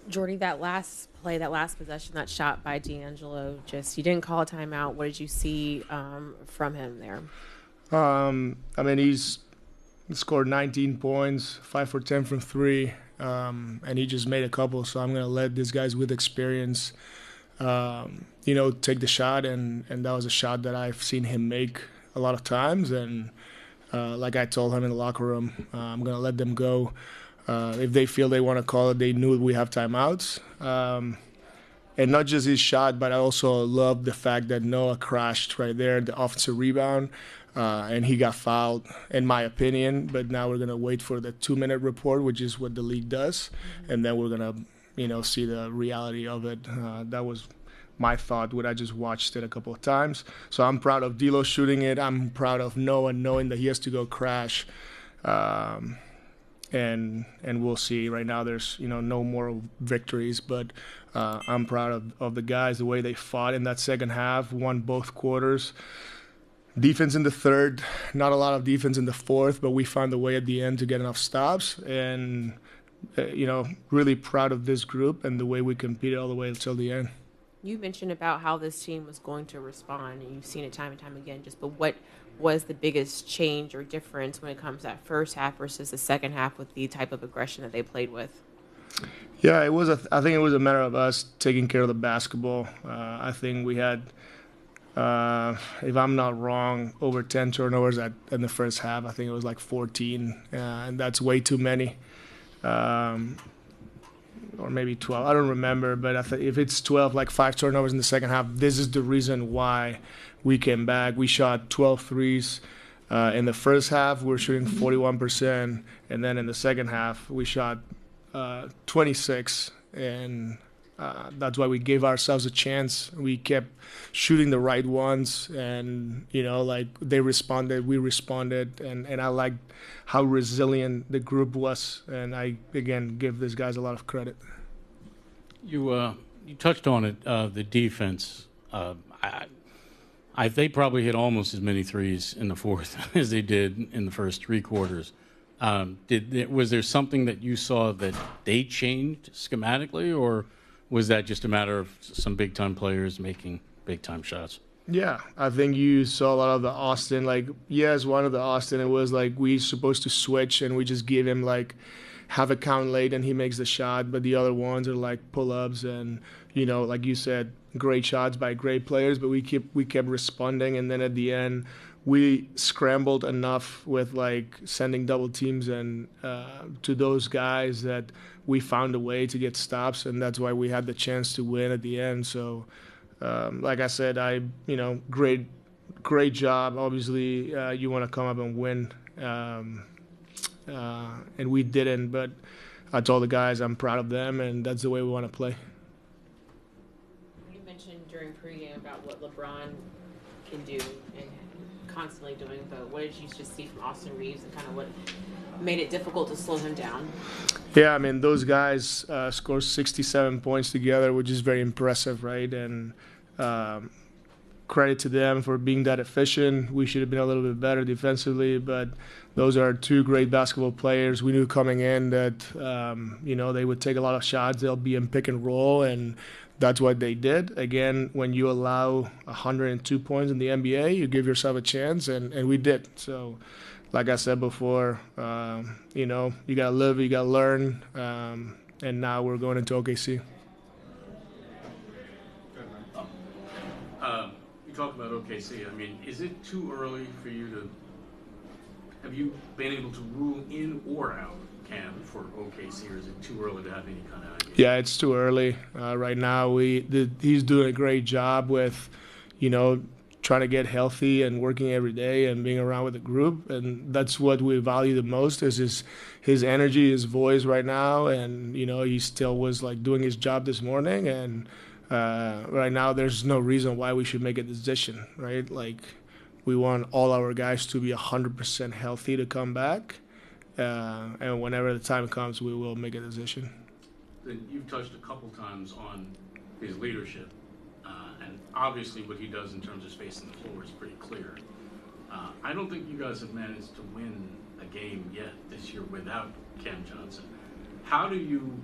Jordy, that last play, that last possession, that shot by D'Angelo, just you didn't call a timeout. What did you see from him there? I mean, he's scored 19 points, 5 for 10 from three, and he just made a couple. So I'm gonna let these guys with experience, take the shot, and that was a shot that I've seen him make a lot of times. And like I told him in the locker room, I'm gonna let them go. If they feel they want to call it, they knew we have timeouts. And not just his shot, but I also love the fact that Noah crashed right there, the offensive rebound, and he got fouled, in my opinion. But now we're gonna wait for the 2-minute report, which is what the league does, and then we're gonna, see the reality of it. That was my thought when I just watched it a couple of times. So I'm proud of D'Lo shooting it. I'm proud of Noah knowing that he has to go crash. And we'll see. Right now, there's no more victories, but I'm proud of the guys, the way they fought in that second half, won both quarters. Defense in the third, not a lot of defense in the fourth, but we found a way at the end to get enough stops. And really proud of this group and the way we competed all the way until the end. You mentioned about how this team was going to respond, and you've seen it time and time again. But what was the biggest change or difference when it comes to that first half versus the second half with the type of aggression that they played with? Yeah, I think it was a matter of us taking care of the basketball. I think we had, if I'm not wrong, over 10 turnovers in the first half. I think it was like 14, and that's way too many. Or maybe 12. I don't remember, but if it's 12, like 5 turnovers in the second half, this is the reason why we came back. We shot 12 threes. In the first half, we were shooting 41%, and then in the second half, we shot 26, and that's why we gave ourselves a chance. We kept shooting the right ones, and they responded, we responded, and I liked how resilient the group was, and I again give these guys a lot of credit. You touched on it, the defense. They probably hit almost as many threes in the fourth as they did in the first 3 quarters. Was there something that you saw that they changed schematically, or was that just a matter of some big-time players making big-time shots? Yeah, I think you saw a lot of the Austin. One of the Austin, it was like we supposed to switch, and we just give him have a count late, and he makes the shot. But the other ones are like pull-ups, and like you said, great shots by great players. But we kept responding, and then at the end, we scrambled enough with sending double teams and to those guys that we found a way to get stops, and that's why we had the chance to win at the end. So, like I said, great job. Obviously, you want to come up and win, and we didn't. But I told the guys I'm proud of them, and that's the way we want to play. You mentioned during pregame about what LeBron can do and constantly doing, but what did you just see from Austin Reeves and kind of what made it difficult to slow him down? Yeah, I mean, those guys scored 67 points together, which is very impressive, right? And credit to them for being that efficient. We should have been a little bit better defensively, but those are 2 great basketball players. We knew coming in that, they would take a lot of shots. They'll be in pick and roll, and that's what they did. Again, when you allow 102 points in the NBA, you give yourself a chance, and we did. So, like I said before, you got to live, you got to learn, and now we're going into OKC. You talk about OKC. I mean, is it too early for you to – have you been able to rule in or out Cam for OKC, or is it too early to have any kind of idea? Yeah, it's too early. Right now, he's doing a great job with, trying to get healthy and working every day and being around with the group, and that's what we value the most is his energy, his voice right now, and he still was doing his job this morning, and right now there's no reason why we should make a decision, right? We want all our guys to be 100% healthy to come back, and whenever the time comes, we will make a decision. You've touched a couple times on his leadership. And obviously what he does in terms of spacing the floor is pretty clear. I don't think you guys have managed to win a game yet this year without Cam Johnson. How do you,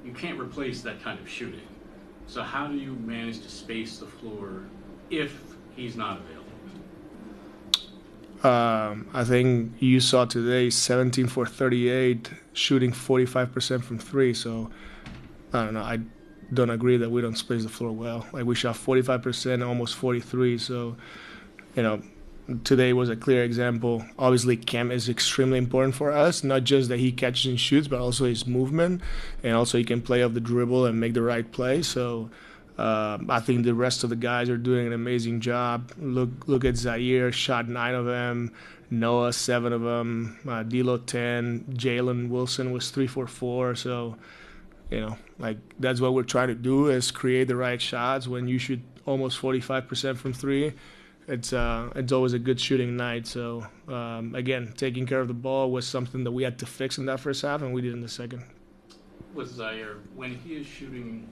you can't replace that kind of shooting. So how do you manage to space the floor if he's not available? I think you saw today 17 for 38, shooting 45% from three. So I don't know. I don't agree that we don't space the floor well. Like, we shot 45%, almost 43. So, today was a clear example. Obviously, Cam is extremely important for us, not just that he catches and shoots, but also his movement, and also he can play off the dribble and make the right play. So I think the rest of the guys are doing an amazing job. Look at Zaire, shot 9 of them. Noah, 7 of them. D'Lo, 10. Jalen Wilson was 3 for 4. So, that's what we're trying to do, is create the right shots when you shoot almost 45% from three. It's always a good shooting night. So, again, taking care of the ball was something that we had to fix in that first half, and we did in the second. With Zaire, when he is shooting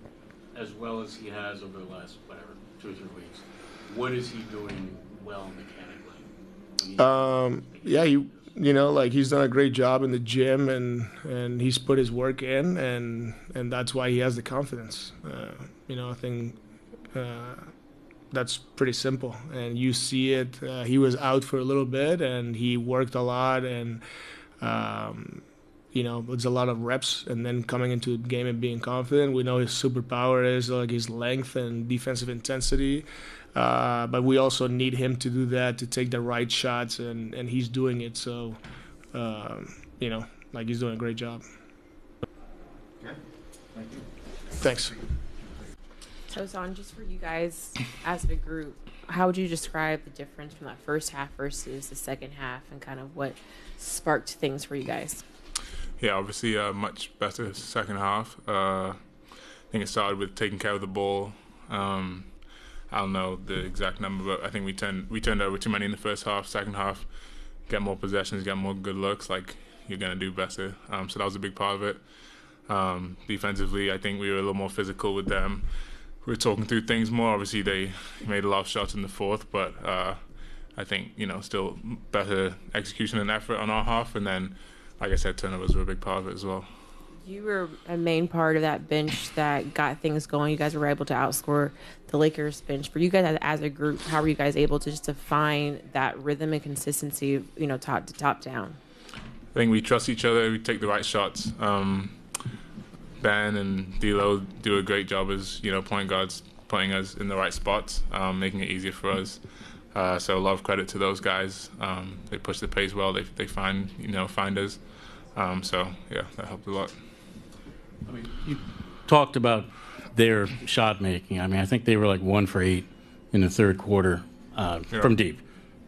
as well as he has over the last, 2 or 3 weeks, what is he doing well mechanically? He's done a great job in the gym, and he's put his work in, and that's why he has the confidence. I think that's pretty simple, and you see it. He was out for a little bit, and he worked a lot, and it's a lot of reps, and then coming into the game and being confident. We know his superpower is like his length and defensive intensity, but we also need him to do that, to take the right shots, and he's doing it. So, he's doing a great job. Okay, thank you. Thanks. Tosan, just for you guys as a group, how would you describe the difference from that first half versus the second half, and kind of what sparked things for you guys? Yeah, obviously a much better second half. I think it started with taking care of the ball. I don't know the exact number, but I think we turned over too many in the first half. Second half, get more possessions, get more good looks, like you're going to do better. So that was a big part of it. Defensively, I think we were a little more physical with them. We were talking through things more. Obviously, they made a lot of shots in the fourth, but I think, still better execution and effort on our half. And then, like I said, turnovers were a big part of it as well. You were a main part of that bench that got things going. You guys were able to outscore the Lakers bench. For you guys as a group, how were you guys able to just to find that rhythm and consistency, top to top down? I think we trust each other. We take the right shots. Ben and D'Lo do a great job as point guards, putting us in the right spots, making it easier for us. So a lot of credit to those guys. They push the pace well. They find us. So yeah, that helped a lot. I mean, you talked about their shot making. I mean, I think they were like 1 for 8 in the third quarter from deep,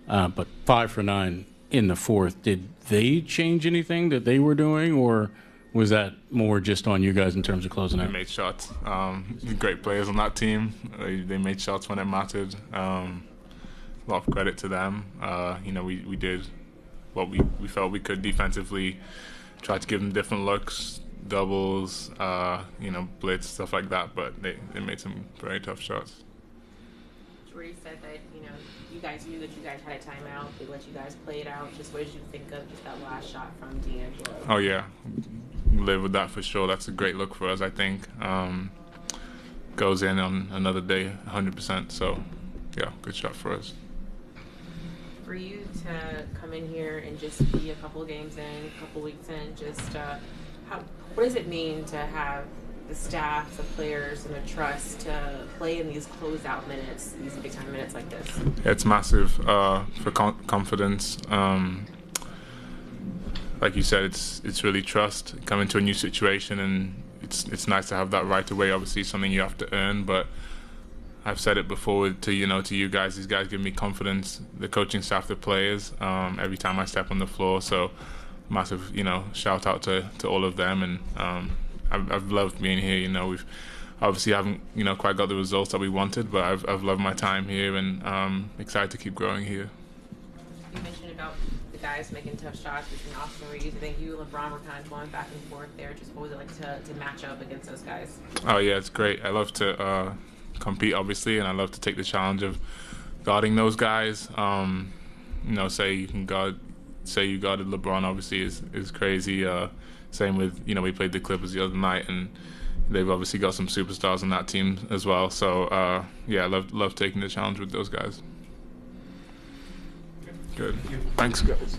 but 5 for 9 in the fourth. Did they change anything that they were doing, or was that more just on you guys in terms of closing out? They made shots. Great players on that team. They made shots when it mattered. A lot of credit to them. We did what we felt we could defensively. Tried to give them different looks, doubles, blitz, stuff like that. But they made some very tough shots. Jordi said that you guys knew that you guys had a timeout. They let you guys play it out. Just what did you think of just that last shot from D'Angelo? Oh yeah, live with that for sure. That's a great look for us, I think. Goes in on another day, 100%. So yeah, good shot for us. For you to come in here and just be a couple of games in, a couple of weeks in, just what does it mean to have the staff, the players, and the trust to play in these closeout minutes, these big time minutes like this? It's massive for confidence. Like you said, it's really trust. Coming to a new situation, and it's nice to have that right away. Obviously, something you have to earn, but I've said it before to you guys. These guys give me confidence. The coaching staff, the players. Every time I step on the floor, so massive, shout out to all of them. And I've loved being here. We've obviously haven't, quite got the results that we wanted, but I've loved my time here, and excited to keep growing here. You mentioned about the guys making tough shots between Austin Reeves. I think you and LeBron were kind of going back and forth there. Just what was it like to match up against those guys? Oh yeah, it's great. I love to compete, obviously, and I love to take the challenge of guarding those guys. Say you guarded LeBron, obviously is crazy. Same with we played the Clippers the other night, and they've obviously got some superstars on that team as well. So yeah, I love taking the challenge with those guys. Good. Thanks, guys.